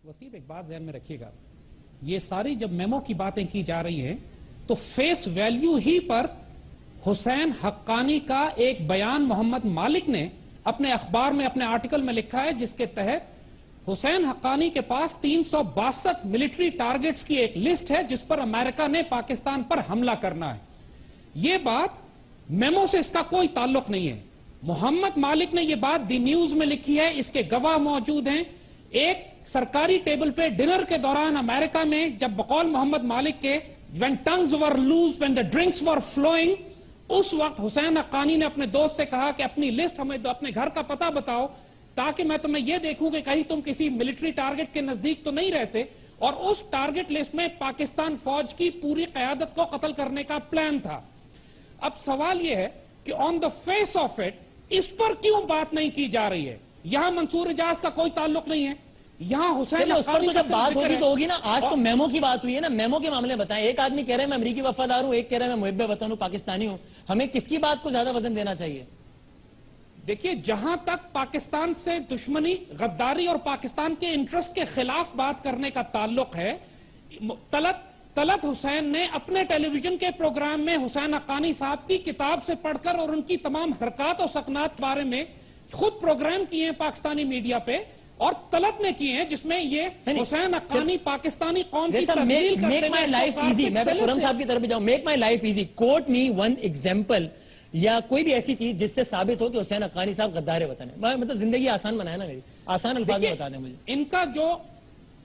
वसीम एक बात ज़हन में रखिएगा, ये सारी जब मेमो की बातें की जा रही हैं तो फेस वैल्यू ही पर हुसैन हक्कानी का एक बयान मोहम्मद मालिक ने अपने अखबार में अपने आर्टिकल में लिखा है, जिसके तहत हुसैन हक्कानी के पास 362 मिलिट्री टारगेट्स की एक लिस्ट है जिस पर अमेरिका ने पाकिस्तान पर हमला करना है। ये बात मेमो से इसका कोई ताल्लुक नहीं है। मोहम्मद मालिक ने ये बात दी न्यूज में लिखी है, इसके गवाह मौजूद हैं। एक सरकारी टेबल पे डिनर के दौरान अमेरिका में जब बकौल मोहम्मद मालिक के when tongues were loose, when the drinks were flowing, उस वक्त हुसैन हक्कानी ने अपने दोस्त से कहा कि अपनी लिस्ट हमें अपने घर का पता बताओ ताकि मैं तुम्हें यह देखूं कि कहीं तुम किसी मिलिट्री टारगेट के नजदीक तो नहीं रहते। और उस टारगेट लिस्ट में पाकिस्तान फौज की पूरी कयादत को कत्ल करने का प्लान था। अब सवाल यह है कि on the face of it इस पर क्यों बात नहीं की जा रही है? यहां मंसूर इजाज का कोई ताल्लुक नहीं है, यहां हुसैन उस पर तो जब बात होगी तो होगी ना। आज तो मेमो की बात हुई है ना, मेमो के मामले बताएं। एक आदमी कह रहा है मैं अमरीकी वफादार हूं, एक कह रहा है मैं मुहिब्बे वतन हूं, पाकिस्तानी हूं। हमें किसकी बात को ज्यादा वजन देना चाहिए? देखिए, जहां तक पाकिस्तान से दुश्मनी, गद्दारी और पाकिस्तान के इंटरेस्ट के खिलाफ बात करने का ताल्लुक है, तलत हुसैन ने अपने टेलीविजन के प्रोग्राम में हुसैन हक्कानी साहब की किताब से पढ़कर और उनकी तमाम हरकत और सकनात के बारे में खुद प्रोग्राम किए हैं पाकिस्तानी मीडिया पे, और तलत ने किए हैं जिसमें ये हुसैन हक्कानी पाकिस्तानी कौम की तस्लील करते हैं। मेक माई लाइफ इजी, मैं खुर्रम साहब की तरफ जाऊं। Make my life easy, quote me one example या कोई भी ऐसी चीज जिससे साबित हो कि हुसैन हक्कानी साहब गद्दार वतन है। मतलब जिंदगी आसान बनाया ना मेरी, आसान अल्फाज में बता दें मुझे। इनका जो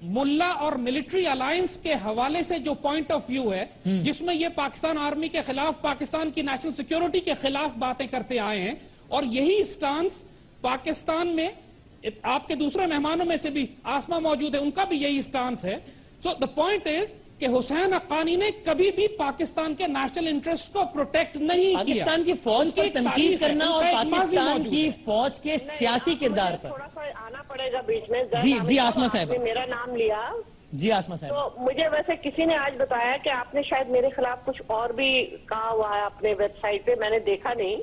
मुल्ला और मिलिट्री अलायंस के हवाले से जो पॉइंट ऑफ व्यू है, जिसमें ये पाकिस्तान आर्मी के खिलाफ, पाकिस्तान की नेशनल सिक्योरिटी के खिलाफ बातें करते आए हैं, और यही स्टांस पाकिस्तान में आपके दूसरे मेहमानों में से भी आसमा मौजूद है, उनका भी यही स्टांस है। सो द पॉइंट इज कि हुसैन हक्कानी ने कभी भी पाकिस्तान के नेशनल इंटरेस्ट को प्रोटेक्ट नहीं किया। पाकिस्तान की फौज की तनकीद करना और पाकिस्तान की फौज के सियासी किरदार पर थोड़ा सा आना पड़ेगा बीच में। जी आसमा साहब, मेरा नाम लिया। जी आसमा साहब, तो मुझे वैसे किसी ने आज बताया कि आपने शायद मेरे खिलाफ कुछ और भी कहा हुआ है अपने वेबसाइट पे, मैंने देखा नहीं।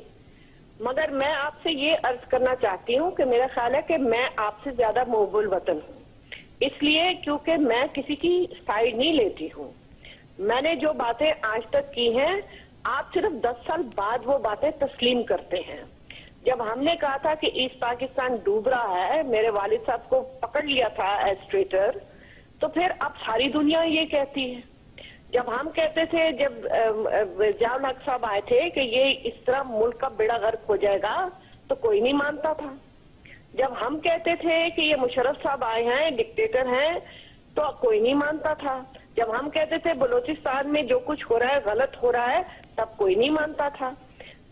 मगर मैं आपसे ये अर्ज करना चाहती हूँ कि मेरा ख्याल है कि मैं आपसे ज्यादा मुहब्बुल वतन हूँ, इसलिए क्योंकि मैं किसी की साइड नहीं लेती हूँ। मैंने जो बातें आज तक की हैं, आप सिर्फ 10 साल बाद वो बातें तस्लीम करते हैं। जब हमने कहा था कि ईस्ट पाकिस्तान डूब रहा है, मेरे वालिद साहब को पकड़ लिया था एज ट्रेटर, तो फिर अब सारी दुनिया ये कहती है। जब हम कहते थे, जब जियाउल हक साहब आए थे कि ये इस तरह मुल्क का बेड़ा गर्क हो जाएगा, तो कोई नहीं मानता था। जब हम कहते थे कि ये मुशर्रफ साहब आए हैं, डिक्टेटर हैं, तो कोई नहीं मानता था। जब हम कहते थे बलूचिस्तान में जो कुछ हो रहा है गलत हो रहा है, तब कोई नहीं मानता था।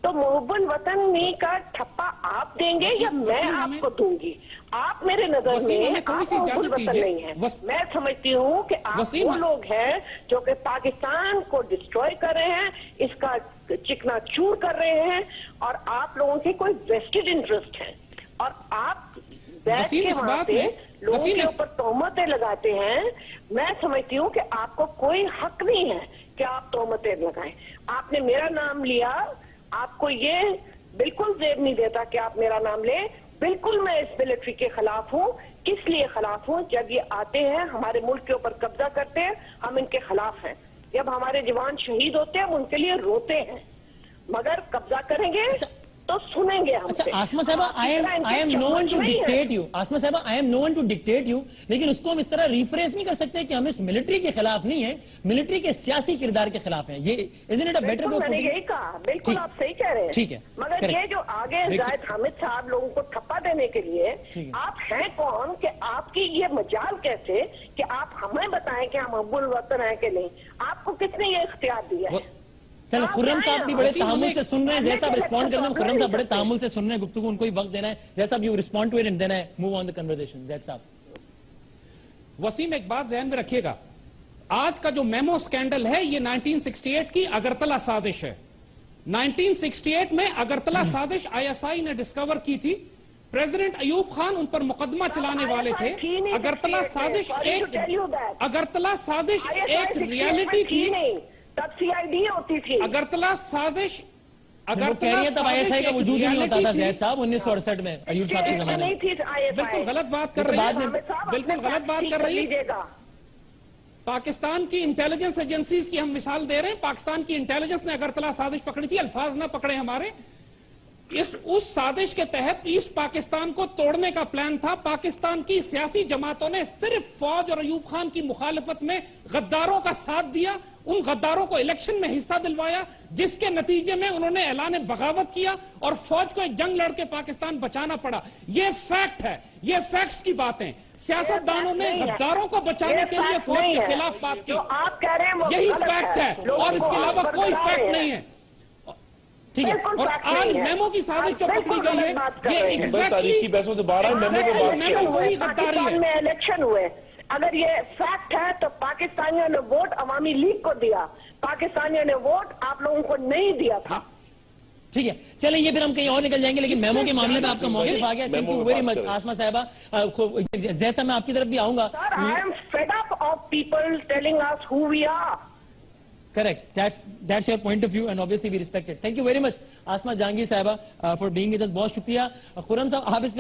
तो मुहब्बुल वतन का ठप्पा आप देंगे या मैं आपको दूंगी? आप मेरे नजर में आप मुहब्बुल वतन नहीं है। मैं समझती हूँ कि आप वो लोग हैं जो कि पाकिस्तान को डिस्ट्रॉय कर रहे हैं, इसका चिकना चूर कर रहे हैं, और आप लोगों के कोई वेस्टेड इंटरेस्ट है, और आप बैठ के वहां पे लोगों के ऊपर तोहमतें लगाते हैं। मैं समझती हूँ कि आपको कोई हक नहीं है कि आप तोहमतें लगाएं। आपने मेरा नाम लिया, आपको ये बिल्कुल जेब नहीं देता कि आप मेरा नाम लें। बिल्कुल मैं इस मिलिट्री के खिलाफ हूँ। किस लिए खिलाफ हूँ? जब ये आते हैं हमारे मुल्क के ऊपर कब्जा करते हैं, हम इनके खिलाफ हैं। जब हमारे जवान शहीद होते हैं, हम उनके लिए रोते हैं, मगर कब्जा करेंगे तो सुनेंगे हम। अच्छा आसमा साहबा, I am no one to dictate you. Asma साहबा, I am no one to dictate you, लेकिन उसको हम इस तरह रिफ्रेश नहीं कर सकते कि हम इस मिलिट्री के खिलाफ नहीं है, मिलिट्री के सियासी किरदार के खिलाफ है। ये isn't it a better way? मैंने यही कहा, बिल्कुल आप सही कह रहे हैं। ठीक है, मगर ये जो आगे जाहिद हामिद साहब लोगों को ठप्पा देने के लिए, आप हैं कौन कि आपकी ये मजाल कैसे कि आप हमें बताएं कि हम मुहब्बुल वतन है कि नहीं? आपको किसने ये इख्तियार दिया है? चलो, खुर्रम साहब भी बड़े तहम्मुल से सुन रहे हैं, जैसा आप रिस्पॉन्ड करते हैं। खुर्रम साहब बड़े तहम्मुल से सुन रहे हैं, गुफ्तगू उनको ही वक्त देना है, जैसा आप you respond to it and then I move on the conversation. That's all. Waseem एक बात ध्यान में रखिएगा, आज का जो मेमो स्कैंडल है ये 1968 की अगरतला साजिश है। 1968 में अगरतला साजिश ISI ने डिस्कवर की थी। प्रेसिडेंट अयूब खान उन पर मुकदमा चलाने वाले थे। अगरतला साजिश एक रियलिटी थी, तब CID होती थी। अगरतला साजिश اگر کہہ رہی ہیں تب ISI کا وجود ہی نہیں ہوتا تھا زید صاحب 1968 میں ایوب صاحب کے زمانے میں. بالکل غلط بات کر رہی ہے, بالکل غلط بات کر رہی ہے. پاکستان کی انٹیلیجنس ایجنسیز کی ہم مثال دے رہے ہیں. پاکستان کی انٹیلیجنس نے اگرتلا سازش پکڑی تھی, الفاظ نہ پکڑے ہمارے. اس سازش کے تحت ایسٹ پاکستان کو توڑنے کا پلان تھا. پاکستان کی سیاسی جماعتوں نے صرف فوج اور ایوب خان کی مخالفت میں غداروں کا ساتھ دیا, ان غداروں کو الیکشن میں حصہ دلوایا, جس کے نتیجے میں انہوں نے اعلان بغاوت کیا اور فوج کو ایک جنگ لڑ کے پاکستان بچانا پڑا. یہ فیکٹ ہے, یہ فیکٹس کی باتیں. سیاست دانوں نے غداروں کو بچانے کے لیے فوج کے خلاف بات کی, یہی فیکٹ ہے اور اس کے علاوہ کوئی فیکٹ نہیں ہے. ٹھیک ہے, اور آج میمو کی سازش جو پکڑی گئی ہے یہ ایگزیکٹلی میمو وہی غداری ہے. الیکشن ہوئے, اگر یہ فیکٹ ہے تو پاکستانیوں نے ووٹ عوامی لیگ کو دیا, پاکستانیوں نے ووٹ آپ لوگوں کو نہیں دیا تھا. ٹھیک ہے, چلیں یہ پھر ہم کہیں اور نکل جائیں گے, لیکن میمو کے معاملے میں آپ کا موقف آ گیا. تھینک یو ویری مچ آسما صاحبہ. زید صاحب میں آپ کی طرف بھی آؤں گا. I am fed up of people telling us who we are. Correct. That's your point of view and obviously we respect it. Thank you very much, Asma Jahangir Sahaba, for being with us. بہت شکریہ. خرم صاحب آپ اس پہ